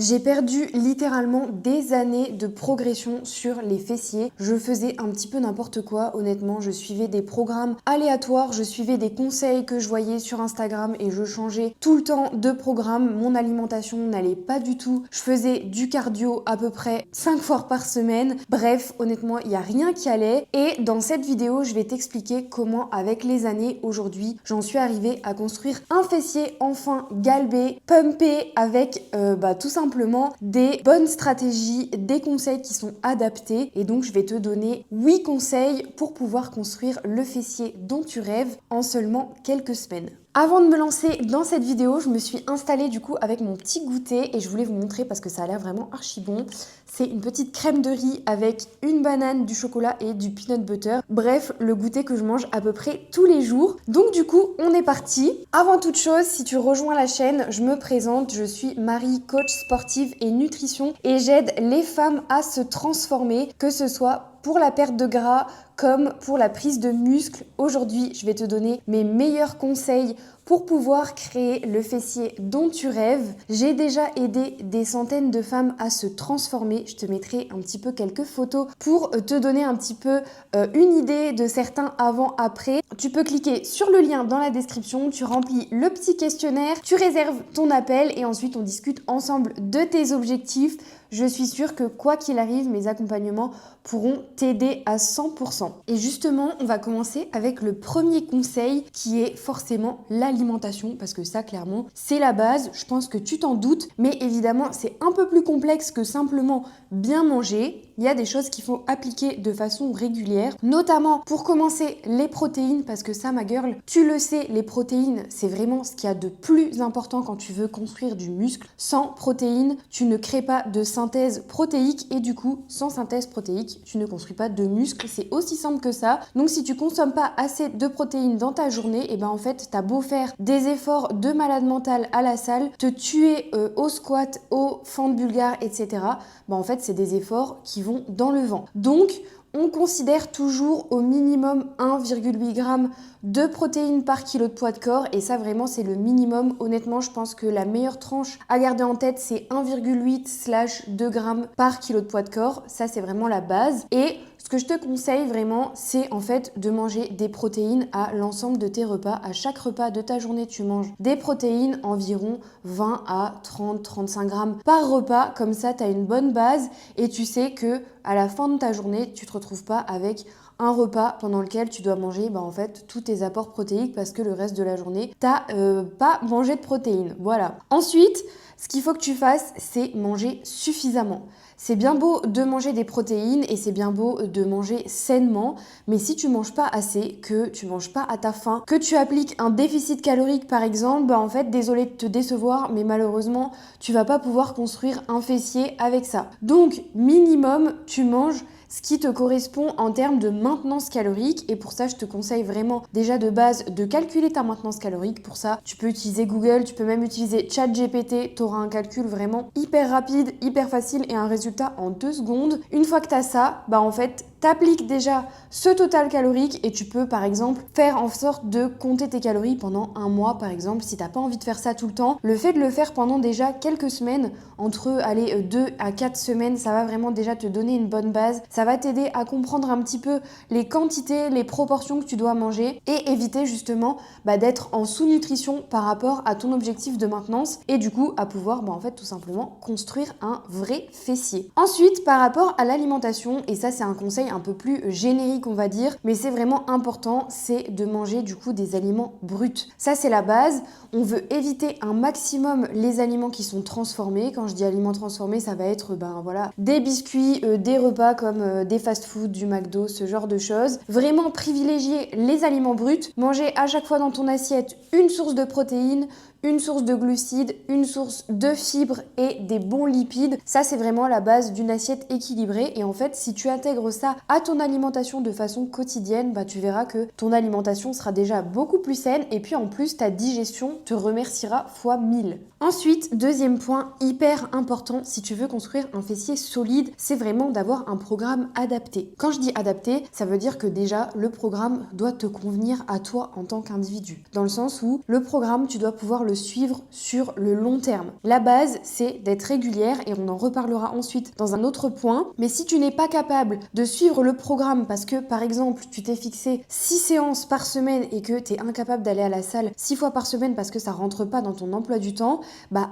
J'ai perdu littéralement des années de progression sur les fessiers. Je faisais un petit peu n'importe quoi, honnêtement. Je suivais des programmes aléatoires, je suivais des conseils que je voyais sur Instagram et je changeais tout le temps de programme. Mon alimentation n'allait pas du tout. Je faisais du cardio à peu près 5 fois par semaine. Bref, honnêtement, il n'y a rien qui allait. Et dans cette vidéo, je vais t'expliquer comment, avec les années, aujourd'hui, j'en suis arrivée à construire un fessier enfin galbé, pumpé, avec tout simplement des bonnes stratégies, des conseils qui sont adaptés. Et donc, je vais te donner 8 conseils pour pouvoir construire le fessier dont tu rêves en seulement quelques semaines. Avant de me lancer dans cette vidéo, je me suis installée du coup avec mon petit goûter et je voulais vous montrer parce que ça a l'air vraiment archi bon. C'est une petite crème de riz avec une banane, du chocolat et du peanut butter. Bref, le goûter que je mange à peu près tous les jours. Donc du coup, on est parti. Avant toute chose, si tu rejoins la chaîne, je me présente. Je suis Marie, coach sportive et nutrition et j'aide les femmes à se transformer, que ce soit pour la perte de gras comme pour la prise de muscle. Aujourd'hui, je vais te donner mes meilleurs conseils pour pouvoir créer le fessier dont tu rêves. J'ai déjà aidé des centaines de femmes à se transformer. Je te mettrai un petit peu quelques photos pour te donner un petit peu une idée de certains avant-après. Tu peux cliquer sur le lien dans la description, tu remplis le petit questionnaire, tu réserves ton appel et ensuite on discute ensemble de tes objectifs. Je suis sûre que quoi qu'il arrive, mes accompagnements pourront t'aider à 100%. Et justement, on va commencer avec le premier conseil qui est forcément l'alimentation parce que ça, clairement, c'est la base. Je pense que tu t'en doutes, mais évidemment, c'est un peu plus complexe que simplement bien manger. Il y a des choses qu'il faut appliquer de façon régulière, notamment pour commencer les protéines parce que ça, ma girl, tu le sais, les protéines, c'est vraiment ce qu'il y a de plus important quand tu veux construire du muscle. Sans protéines, tu ne crées pas de synthèse protéique et du coup, sans synthèse protéique, tu ne construis pas de muscle. C'est aussi simple que ça. Donc, si tu consommes pas assez de protéines dans ta journée, et ben en fait, t'as beau faire des efforts de malade mental à la salle, te tuer au squat, au fente bulgare, etc. Ben en fait, c'est des efforts qui vont dans le vent. Donc, on considère toujours au minimum 1,8 g de protéines par kilo de poids de corps et ça vraiment c'est le minimum. Honnêtement, je pense que la meilleure tranche à garder en tête c'est 1,8/2 g par kilo de poids de corps. Ça c'est vraiment la base et ce que je te conseille vraiment, c'est en fait de manger des protéines à l'ensemble de tes repas. À chaque repas de ta journée, tu manges des protéines, environ 20 à 30-35 grammes par repas. Comme ça, tu as une bonne base et tu sais que à la fin de ta journée, tu te retrouves pas avec un repas pendant lequel tu dois manger en fait tous tes apports protéiques parce que le reste de la journée, t'as pas mangé de protéines. Voilà. Ensuite, ce qu'il faut que tu fasses, c'est manger suffisamment. C'est bien beau de manger des protéines et c'est bien beau de manger sainement, mais si tu manges pas assez, que tu manges pas à ta faim, que tu appliques un déficit calorique par exemple, en fait, désolé de te décevoir, mais malheureusement, tu vas pas pouvoir construire un fessier avec ça. Donc, minimum, tu manges ce qui te correspond en termes de maintenance calorique et pour ça je te conseille vraiment déjà de base de calculer ta maintenance calorique. Pour ça tu peux utiliser Google, tu peux même utiliser ChatGPT, tu auras un calcul vraiment hyper rapide, hyper facile et un résultat en 2 secondes. Une fois que tu as ça, en fait t'appliques déjà ce total calorique et tu peux par exemple faire en sorte de compter tes calories pendant un mois par exemple si t'as pas envie de faire ça tout le temps. Le fait de le faire pendant déjà quelques semaines, entre 2 à 4 semaines, ça va vraiment déjà te donner une bonne base. Ça va t'aider à comprendre un petit peu les quantités, les proportions que tu dois manger et éviter justement d'être en sous-nutrition par rapport à ton objectif de maintenance et du coup à pouvoir en fait tout simplement construire un vrai fessier. Ensuite, par rapport à l'alimentation, et ça c'est un conseil un peu plus générique on va dire, mais c'est vraiment important, c'est de manger du coup des aliments bruts. Ça c'est la base. On veut éviter un maximum les aliments qui sont transformés. Quand je dis aliments transformés, ça va être des biscuits, des repas comme des fast-food, du McDo, ce genre de choses. Vraiment privilégier les aliments bruts, manger à chaque fois dans ton assiette une source de protéines, une source de glucides, une source de fibres et des bons lipides. Ça, c'est vraiment la base d'une assiette équilibrée. Et en fait, si tu intègres ça à ton alimentation de façon quotidienne, tu verras que ton alimentation sera déjà beaucoup plus saine. Et puis en plus, ta digestion te remerciera fois 1000. Ensuite, deuxième point hyper important, si tu veux construire un fessier solide, c'est vraiment d'avoir un programme adapté. Quand je dis adapté, ça veut dire que déjà, le programme doit te convenir à toi en tant qu'individu. Dans le sens où le programme, tu dois pouvoir le le suivre sur le long terme. La base, c'est d'être régulière et on en reparlera ensuite dans un autre point. Mais si tu n'es pas capable de suivre le programme parce que, par exemple, tu t'es fixé 6 séances par semaine et que tu es incapable d'aller à la salle 6 fois par semaine parce que ça rentre pas dans ton emploi du temps,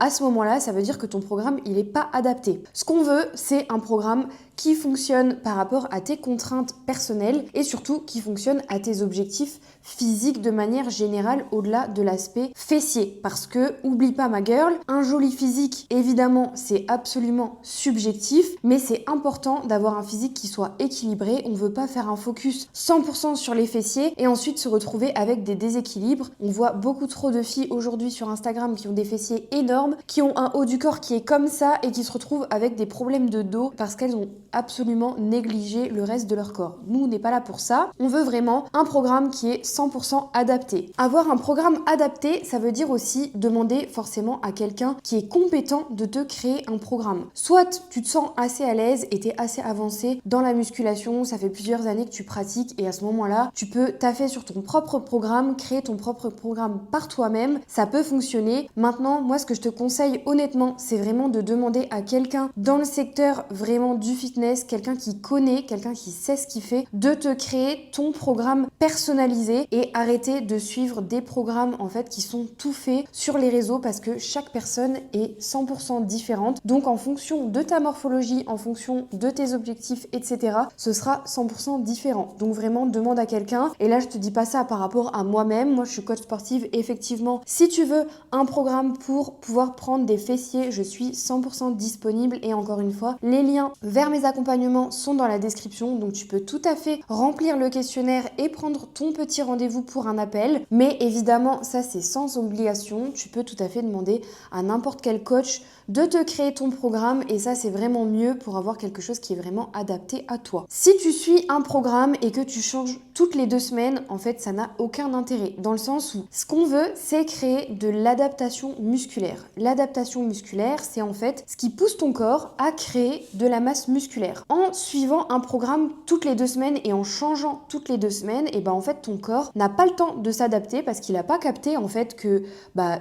à ce moment-là, ça veut dire que ton programme, il n'est pas adapté. Ce qu'on veut, c'est un programme qui fonctionne par rapport à tes contraintes personnelles et surtout qui fonctionne à tes objectifs physiques de manière générale au-delà de l'aspect fessier. Parce que, oublie pas ma girl, un joli physique, évidemment, c'est absolument subjectif, mais c'est important d'avoir un physique qui soit équilibré. On veut pas faire un focus 100% sur les fessiers et ensuite se retrouver avec des déséquilibres. On voit beaucoup trop de filles aujourd'hui sur Instagram qui ont des fessiers énormes, qui ont un haut du corps qui est comme ça et qui se retrouvent avec des problèmes de dos parce qu'elles ont absolument négligé le reste de leur corps. Nous, on n'est pas là pour ça. On veut vraiment un programme qui est 100% adapté. Avoir un programme adapté, ça veut dire aussi demander forcément à quelqu'un qui est compétent de te créer un programme. Soit tu te sens assez à l'aise et tu es assez avancé dans la musculation, ça fait plusieurs années que tu pratiques et à ce moment-là, tu peux taffer sur ton propre programme, créer ton propre programme par toi-même. Ça peut fonctionner. Maintenant, moi, ce que je te conseille honnêtement, c'est vraiment de demander à quelqu'un dans le secteur vraiment du fitness, quelqu'un qui connaît, quelqu'un qui sait ce qu'il fait, de te créer ton programme personnalisé et arrêter de suivre des programmes en fait qui sont tout faits sur les réseaux parce que chaque personne est 100% différente. Donc en fonction de ta morphologie, en fonction de tes objectifs, etc., ce sera 100% différent. Donc vraiment demande à quelqu'un. Et là je te dis pas ça par rapport à moi-même. Moi je suis coach sportive. Effectivement, si tu veux un programme pour pouvoir prendre des fessiers, je suis 100% disponible. Et encore une fois, les liens vers mes accompagnements sont dans la description, donc tu peux tout à fait remplir le questionnaire et prendre ton petit rendez-vous pour un appel. Mais évidemment, ça c'est sans obligation, tu peux tout à fait demander à n'importe quel coach de te créer ton programme et ça c'est vraiment mieux pour avoir quelque chose qui est vraiment adapté à toi. Si tu suis un programme et que tu changes toutes les 2 semaines, en fait ça n'a aucun intérêt dans le sens où ce qu'on veut c'est créer de l'adaptation musculaire. L'adaptation musculaire c'est en fait ce qui pousse ton corps à créer de la masse musculaire. En suivant un programme toutes les 2 semaines et en changeant toutes les 2 semaines, et en fait ton corps n'a pas le temps de s'adapter parce qu'il n'a pas capté en fait que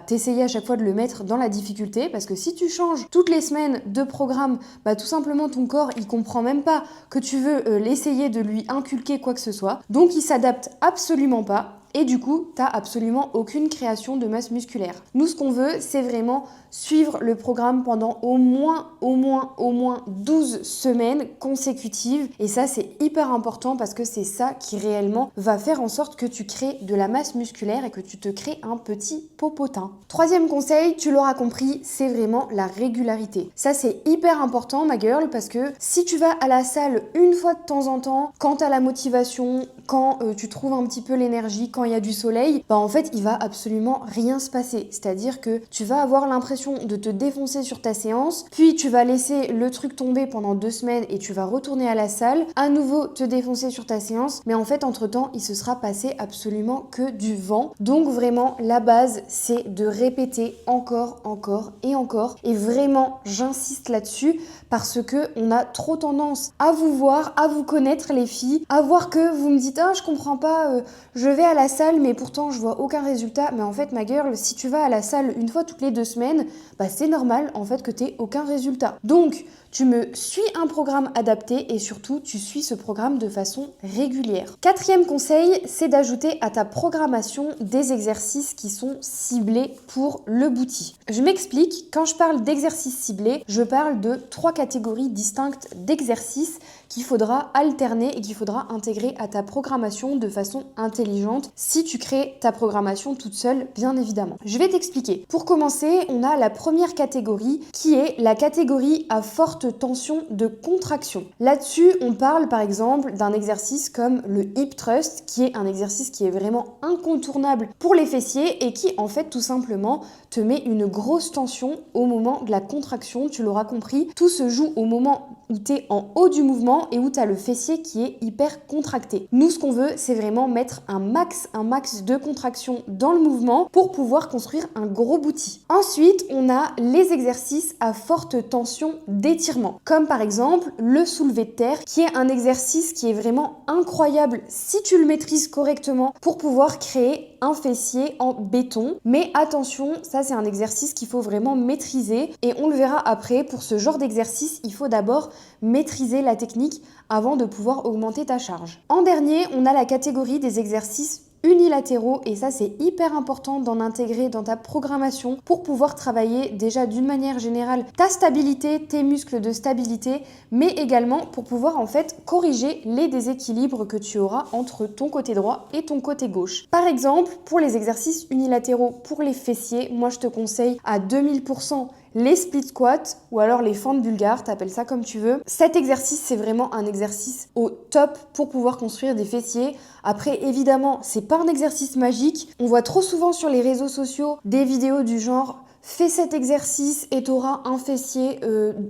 t'essayais à chaque fois de le mettre dans la difficulté parce que si tu changes toutes les semaines de programme, tout simplement ton corps il comprend même pas que tu veux l'essayer de lui inculquer quoi que ce soit, donc il s'adapte absolument pas. Et du coup, tu n'as absolument aucune création de masse musculaire. Nous, ce qu'on veut, c'est vraiment suivre le programme pendant au moins 12 semaines consécutives. Et ça, c'est hyper important parce que c'est ça qui réellement va faire en sorte que tu crées de la masse musculaire et que tu te crées un petit popotin. Troisième conseil, tu l'auras compris, c'est vraiment la régularité. Ça, c'est hyper important, ma girl, parce que si tu vas à la salle une fois de temps en temps, quand tu as la motivation, quand tu trouves un petit peu l'énergie, quand il y a du soleil, en fait, il va absolument rien se passer. C'est-à-dire que tu vas avoir l'impression de te défoncer sur ta séance, puis tu vas laisser le truc tomber pendant 2 semaines et tu vas retourner à la salle, à nouveau te défoncer sur ta séance, mais en fait, entre-temps, il se sera passé absolument que du vent. Donc vraiment, la base, c'est de répéter encore et vraiment, j'insiste là-dessus parce que on a trop tendance à vous voir, à vous connaître les filles, à voir que vous me dites « Ah, je comprends pas, je vais à la salle mais pourtant je vois aucun résultat ». Mais en fait, ma girl, si tu vas à la salle une fois toutes les 2 semaines, c'est normal en fait que tu n'aies aucun résultat. Donc, tu me suis un programme adapté et surtout, tu suis ce programme de façon régulière. 4e conseil, c'est d'ajouter à ta programmation des exercices qui sont ciblés pour le booty. Je m'explique, quand je parle d'exercices ciblés, je parle de 3 catégories distinctes d'exercices qu'il faudra alterner et qu'il faudra intégrer à ta programmation de façon intelligente si tu crées ta programmation toute seule, bien évidemment. Je vais t'expliquer. Pour commencer, on a la première catégorie qui est la catégorie à forte tension de contraction. Là-dessus, on parle par exemple d'un exercice comme le hip thrust, qui est un exercice qui est vraiment incontournable pour les fessiers et qui en fait tout simplement te met une grosse tension au moment de la contraction. Tu l'auras compris, tout se joue au moment où tu es en haut du mouvement et où tu as le fessier qui est hyper contracté. Nous, ce qu'on veut, c'est vraiment mettre un max de contraction dans le mouvement pour pouvoir construire un gros booty. Ensuite, on a les exercices à forte tension d'étirement, comme par exemple le soulevé de terre, qui est un exercice qui est vraiment incroyable si tu le maîtrises correctement pour pouvoir créer un fessier en béton. Mais attention, ça c'est un exercice qu'il faut vraiment maîtriser et on le verra après. Pour ce genre d'exercice, il faut d'abord maîtriser la technique avant de pouvoir augmenter ta charge. En dernier, on a la catégorie des exercices unilatéraux et ça c'est hyper important d'en intégrer dans ta programmation pour pouvoir travailler déjà d'une manière générale ta stabilité, tes muscles de stabilité, mais également pour pouvoir en fait corriger les déséquilibres que tu auras entre ton côté droit et ton côté gauche. Par exemple, pour les exercices unilatéraux pour les fessiers, moi je te conseille à 2000% les split squats ou alors les fentes bulgares, t'appelles ça comme tu veux. Cet exercice, c'est vraiment un exercice au top pour pouvoir construire des fessiers. Après, évidemment, c'est pas un exercice magique. On voit trop souvent sur les réseaux sociaux des vidéos du genre fais cet exercice et t'auras un fessier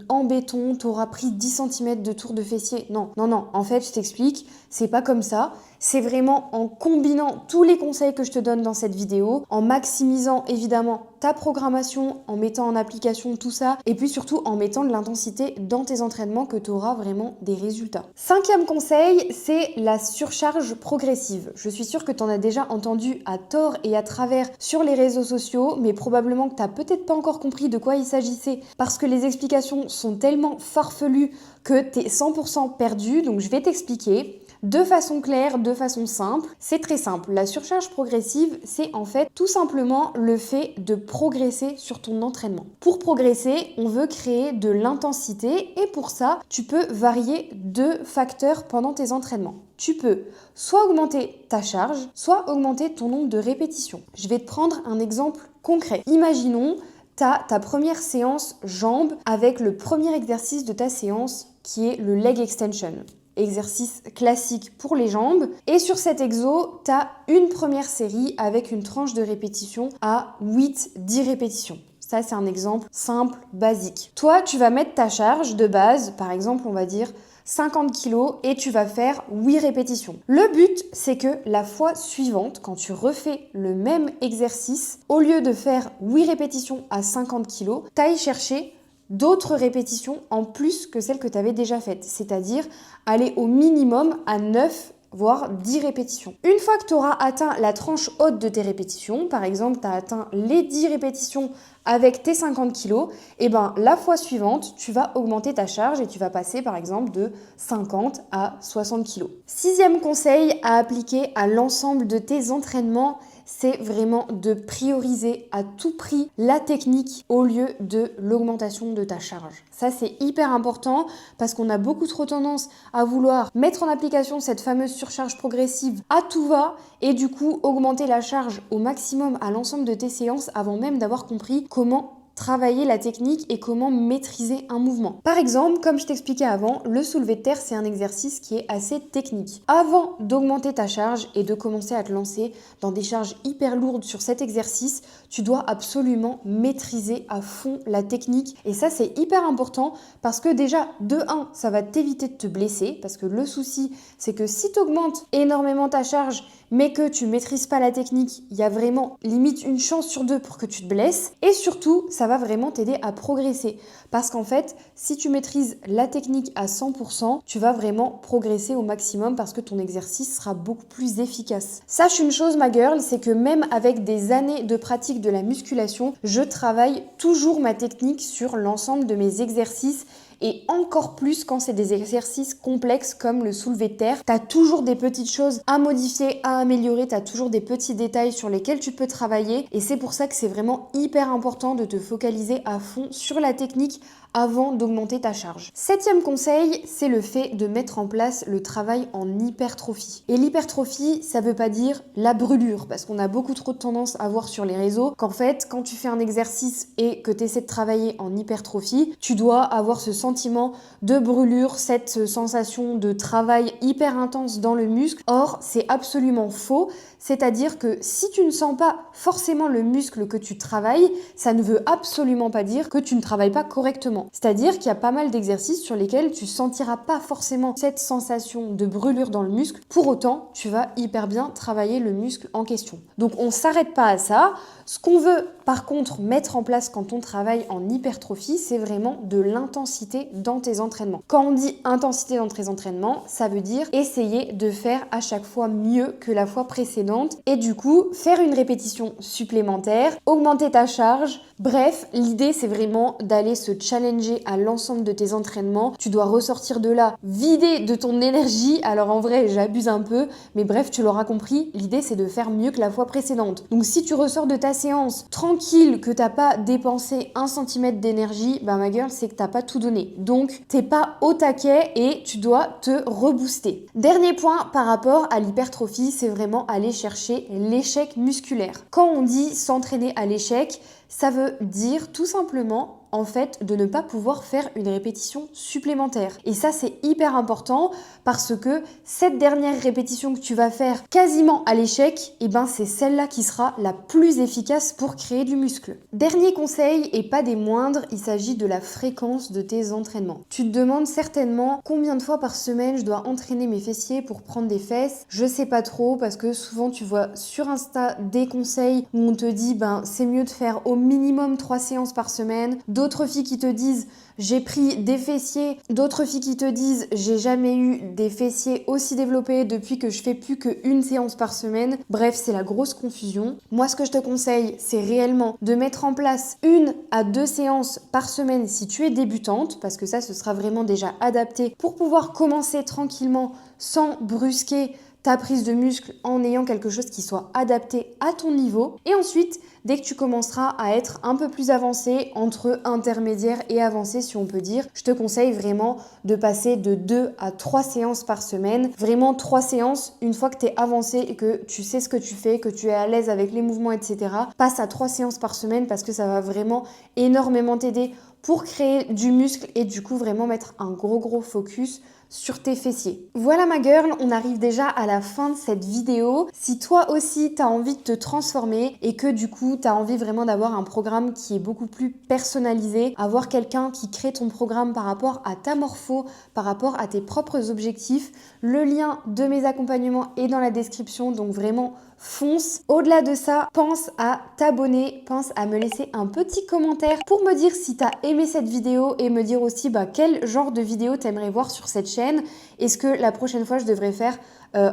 en béton, t'auras pris 10 cm de tour de fessier. Non, non, non. En fait, je t'explique, c'est pas comme ça. C'est vraiment en combinant tous les conseils que je te donne dans cette vidéo, en maximisant évidemment ta programmation, en mettant en application tout ça, et puis surtout en mettant de l'intensité dans tes entraînements que tu auras vraiment des résultats. 5e conseil, c'est la surcharge progressive. Je suis sûre que tu en as déjà entendu à tort et à travers sur les réseaux sociaux, mais probablement que tu n'as peut-être pas encore compris de quoi il s'agissait, parce que les explications sont tellement farfelues que tu es 100% perdu, donc je vais t'expliquer. De façon claire, de façon simple, c'est très simple. La surcharge progressive, c'est en fait tout simplement le fait de progresser sur ton entraînement. Pour progresser, on veut créer de l'intensité et pour ça, tu peux varier 2 facteurs pendant tes entraînements. Tu peux soit augmenter ta charge, soit augmenter ton nombre de répétitions. Je vais te prendre un exemple concret. Imaginons, tu as ta première séance jambes avec le premier exercice de ta séance qui est le leg extension. Exercice classique pour les jambes. Et sur cet exo, tu as une première série avec une tranche de répétition à 8-10 répétitions. Ça, c'est un exemple simple, basique. Toi, tu vas mettre ta charge de base, par exemple, on va dire 50 kg et tu vas faire 8 répétitions. Le but, c'est que la fois suivante, quand tu refais le même exercice, au lieu de faire 8 répétitions à 50 kg, tu ailles chercher d'autres répétitions en plus que celles que tu avais déjà faites, c'est-à-dire aller au minimum à 9 voire 10 répétitions. Une fois que tu auras atteint la tranche haute de tes répétitions, par exemple tu as atteint les 10 répétitions avec tes 50 kg, et ben la fois suivante, tu vas augmenter ta charge et tu vas passer par exemple de 50 à 60 kg. 6e conseil à appliquer à l'ensemble de tes entraînements, c'est vraiment de prioriser à tout prix la technique au lieu de l'augmentation de ta charge. Ça, c'est hyper important parce qu'on a beaucoup trop tendance à vouloir mettre en application cette fameuse surcharge progressive à tout va et du coup augmenter la charge au maximum à l'ensemble de tes séances avant même d'avoir compris comment travailler la technique et comment maîtriser un mouvement. Par exemple, comme je t'expliquais avant, le soulevé de terre, c'est un exercice qui est assez technique. Avant d'augmenter ta charge et de commencer à te lancer dans des charges hyper lourdes sur cet exercice, tu dois absolument maîtriser à fond la technique. Et ça, c'est hyper important parce que déjà, de 1, ça va t'éviter de te blesser parce que le souci, c'est que si tu augmentes énormément ta charge mais que tu maîtrises pas la technique, il y a vraiment limite une chance sur 2 pour que tu te blesses. Et surtout, ça va vraiment t'aider à progresser. Parce qu'en fait, si tu maîtrises la technique à 100%, tu vas vraiment progresser au maximum parce que ton exercice sera beaucoup plus efficace. Sache une chose, ma girl, c'est que même avec des années de pratique de la musculation, je travaille toujours ma technique sur l'ensemble de mes exercices. Et encore plus quand c'est des exercices complexes comme le soulevé de terre. Tu as toujours des petites choses à modifier, à améliorer, tu as toujours des petits détails sur lesquels tu peux travailler et c'est pour ça que c'est vraiment hyper important de te focaliser à fond sur la technique avant d'augmenter ta charge. 7e conseil, c'est le fait de mettre en place le travail en hypertrophie. Et l'hypertrophie, ça veut pas dire la brûlure, parce qu'on a beaucoup trop de tendance à voir sur les réseaux qu'en fait, quand tu fais un exercice et que tu essaies de travailler en hypertrophie, tu dois avoir ce sentiment de brûlure, cette sensation de travail hyper intense dans le muscle. Or, c'est absolument faux. C'est-à-dire que si tu ne sens pas forcément le muscle que tu travailles, ça ne veut absolument pas dire que tu ne travailles pas correctement. d'entraînement. C'est-à-dire qu'il y a pas mal d'exercices sur lesquels tu sentiras pas forcément cette sensation de brûlure dans le muscle. Pour autant, tu vas hyper bien travailler le muscle en question. Donc on s'arrête pas à ça. Ce qu'on veut par contre mettre en place quand on travaille en hypertrophie, c'est vraiment de l'intensité dans tes entraînements. Quand on dit intensité dans tes entraînements, ça veut dire essayer de faire à chaque fois mieux que la fois précédente et du coup faire une répétition supplémentaire, augmenter ta charge. Bref, l'idée c'est vraiment d'aller se challenger à l'ensemble de tes entraînements. Tu dois ressortir de là vidé de ton énergie. Alors en vrai, j'abuse un peu, mais bref, tu l'auras compris, l'idée c'est de faire mieux que la fois précédente. Donc si tu ressors de ta séance tranquille, que t'as pas dépensé 1 cm d'énergie, bah ma girl, c'est que t'as pas tout donné. Donc t'es pas au taquet et tu dois te rebooster. Dernier point par rapport à l'hypertrophie, c'est vraiment aller chercher l'échec musculaire. Quand on dit s'entraîner à l'échec, ça veut dire tout simplement en fait de ne pas pouvoir faire une répétition supplémentaire. Et ça c'est hyper important parce que cette dernière répétition que tu vas faire quasiment à l'échec, et ben c'est celle-là qui sera la plus efficace pour créer du muscle. Dernier conseil et pas des moindres, il s'agit de la fréquence de tes entraînements. Tu te demandes certainement combien de fois par semaine je dois entraîner mes fessiers pour prendre des fesses. Je sais pas trop parce que souvent tu vois sur Insta des conseils où on te dit ben c'est mieux de faire au minimum 3 séances par semaine. D'autres filles qui te disent j'ai pris des fessiers, d'autres filles qui te disent j'ai jamais eu des fessiers aussi développés depuis que je fais plus qu'une séance par semaine. Bref, c'est la grosse confusion. Moi, ce que je te conseille, c'est réellement de mettre en place 1 à 2 séances par semaine si tu es débutante, parce que ça, ce sera vraiment déjà adapté pour pouvoir commencer tranquillement sans brusquer ta prise de muscle en ayant quelque chose qui soit adapté à ton niveau. Et ensuite, dès que tu commenceras à être un peu plus avancé, entre intermédiaire et avancé si on peut dire, je te conseille vraiment de passer de 2 à 3 séances par semaine. Vraiment 3 séances, une fois que tu es avancé et que tu sais ce que tu fais, que tu es à l'aise avec les mouvements, etc. Passe à 3 séances par semaine parce que ça va vraiment énormément t'aider pour créer du muscle et du coup vraiment mettre un gros focus sur tes fessiers. Voilà ma girl, on arrive déjà à la fin de cette vidéo. Si toi aussi tu as envie de te transformer et que du coup tu as envie vraiment d'avoir un programme qui est beaucoup plus personnalisé, avoir quelqu'un qui crée ton programme par rapport à ta morpho, par rapport à tes propres objectifs, le lien de mes accompagnements est dans la description, donc vraiment fonce. Au-delà de ça, pense à t'abonner, pense à me laisser un petit commentaire pour me dire si tu as aimé cette vidéo et me dire aussi quel genre de vidéo t'aimerais voir sur cette chaîne. Est-ce que la prochaine fois je devrais faire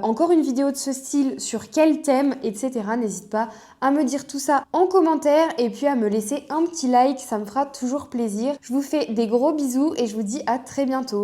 encore une vidéo de ce style, sur quel thème, etc. N'hésite pas à me dire tout ça en commentaire et puis à me laisser un petit like, ça me fera toujours plaisir. Je vous fais des gros bisous et je vous dis à très bientôt.